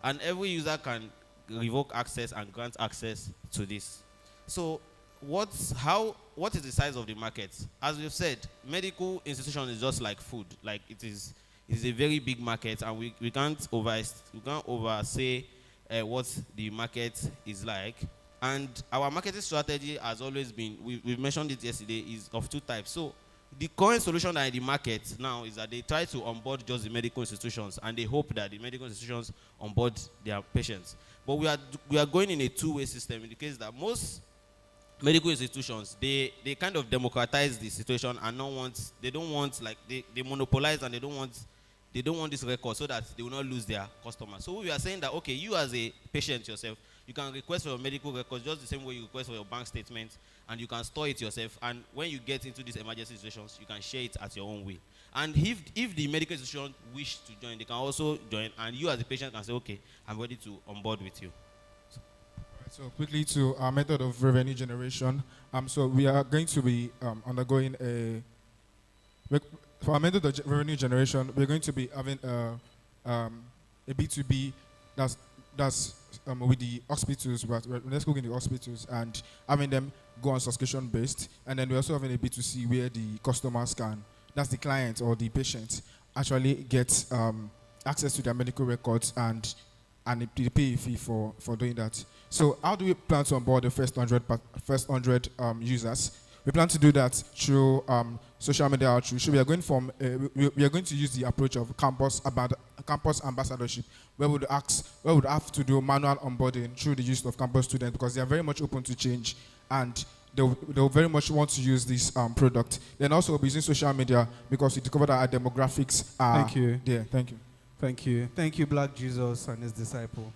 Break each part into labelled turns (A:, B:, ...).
A: and every user can revoke access and grant access to this. So what is the size of the market? As we've said, medical institution is just like food. Like it is a very big market, and we can't oversay what the market is like. And our marketing strategy has always been, we mentioned it yesterday, is of two types. So the current solution that in the market now is that they try to onboard just the medical institutions, and they hope that the medical institutions onboard their patients. But we are going in a two-way system, in the case that most medical institutions, they kind of democratize the situation and they don't want, like, they monopolize, and they don't want this record, so that they will not lose their customers. So we are saying that, okay, you as a patient yourself, you can request for your medical records just the same way you request for your bank statement, and you can store it yourself. And when you get into these emergency situations, you can share it at your own way. And if the medical institution wish to join, they can also join, and you as a patient can say, okay, I'm ready to onboard with you.
B: So quickly to our method of revenue generation. So we are going to be undergoing for our method of revenue generation, we're going to be having a B2B that's with the hospitals, but let's go in the hospitals and having them go on subscription based. And then we're also having a B2C where the customers can, that's the client or the patient, actually get access to their medical records and they pay a fee for doing that. So how do we plan to onboard the first 100 users? We plan to do that through social media outreach. So we are going to use the approach of campus ambassadorship, where we would have to do manual onboarding through the use of campus students, because they are very much open to change, and they'll very much want to use this product. Then also we'll be using social media, because we discovered that our demographics are
C: Thank you.
B: there. Thank you.
C: Thank you. Thank you, Black Jesus and his disciple.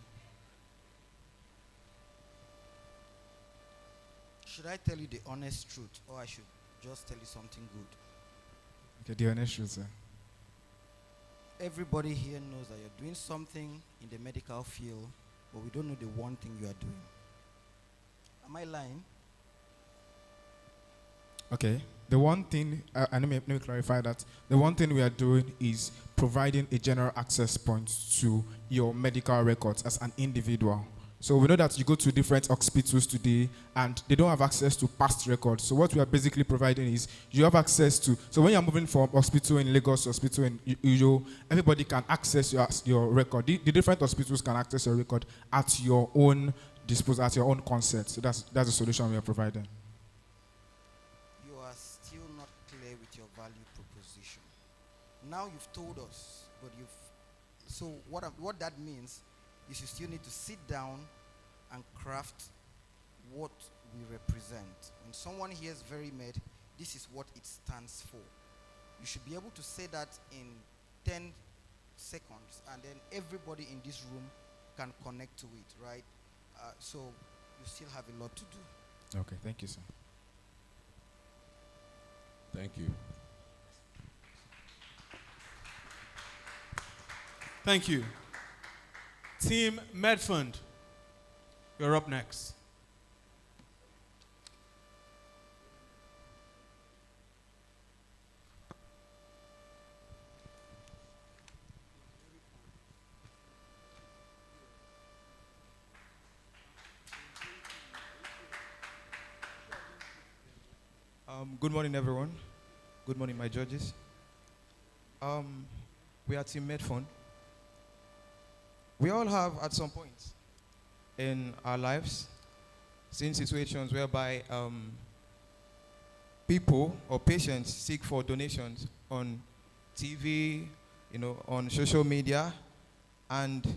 D: Should I tell you the honest truth, or I should just tell you something good?
B: Okay, the honest truth, sir.
D: Everybody here knows that you're doing something in the medical field, but we don't know the one thing you are doing. Am I lying?
B: Okay. The one thing, and let me clarify that. The one thing we are doing is providing a general access point to your medical records as an individual. So we know that you go to different hospitals today and they don't have access to past records. So what we are basically providing is you have access to, so when you're moving from hospital in Lagos to hospital in Uyo, everybody can access your record. The different hospitals can access your record at your own disposal, at your own consent. So that's the solution we are providing.
D: You are still not clear with your value proposition. Now you've told us, but so what that means is you still need to sit down and craft what we represent. When someone hears VeryMed, this is what it stands for. You should be able to say that in 10 seconds, and then everybody in this room can connect to it, right? So you still have a lot to do.
B: Okay, thank you, sir.
E: Thank you.
C: Thank you. Team MedFund, you're up next.
F: Good morning, everyone. Good morning, my judges. We are Team MedFund. We all have, at some point in our lives, seen situations whereby people or patients seek for donations on TV, on social media, and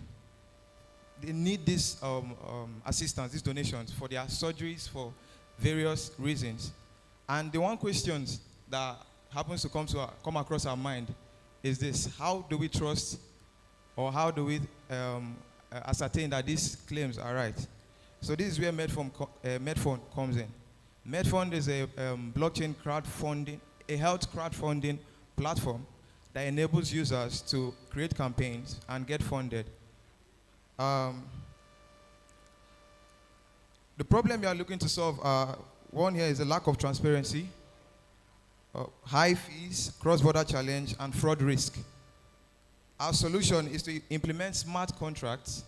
F: they need this assistance, these donations for their surgeries for various reasons. And the one question that happens to come across our mind is this: how do we trust, or how do we ascertain that these claims are right? So this is where MedFund comes in. MedFund is a blockchain crowdfunding, a health crowdfunding platform that enables users to create campaigns and get funded. The problem we are looking to solve, one here is a lack of transparency, high fees, cross-border challenge, and fraud risk. Our solution is to implement smart contracts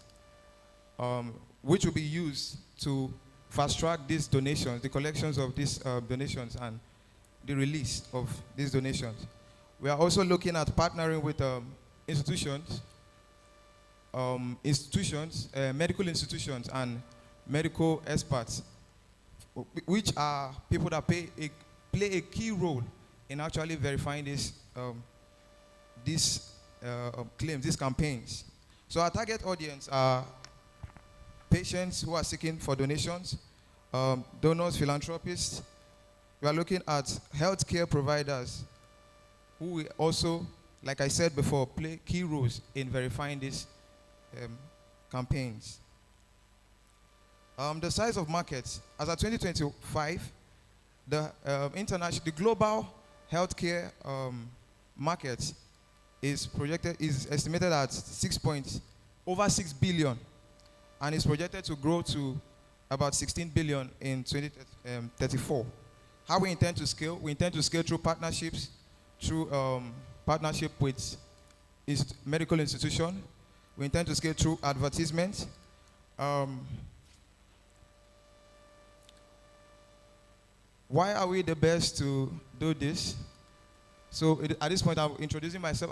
F: which will be used to fast track these donations, the collections of these donations and the release of these donations. We are also looking at partnering with institutions, medical institutions and medical experts, which are people that play a key role in actually verifying these claims, these campaigns. So our target audience are patients who are seeking for donations, donors, philanthropists. We are looking at healthcare providers who will also, like I said before, play key roles in verifying these campaigns. The size of markets, as of 2025, the global healthcare market is estimated at over 6 billion, and is projected to grow to about 16 billion in 2034. How we intend to scale? We intend to scale through partnerships, through partnership with medical institution. We intend to scale through advertisement. Why are we the best to do this? So at this point, I'm introducing myself.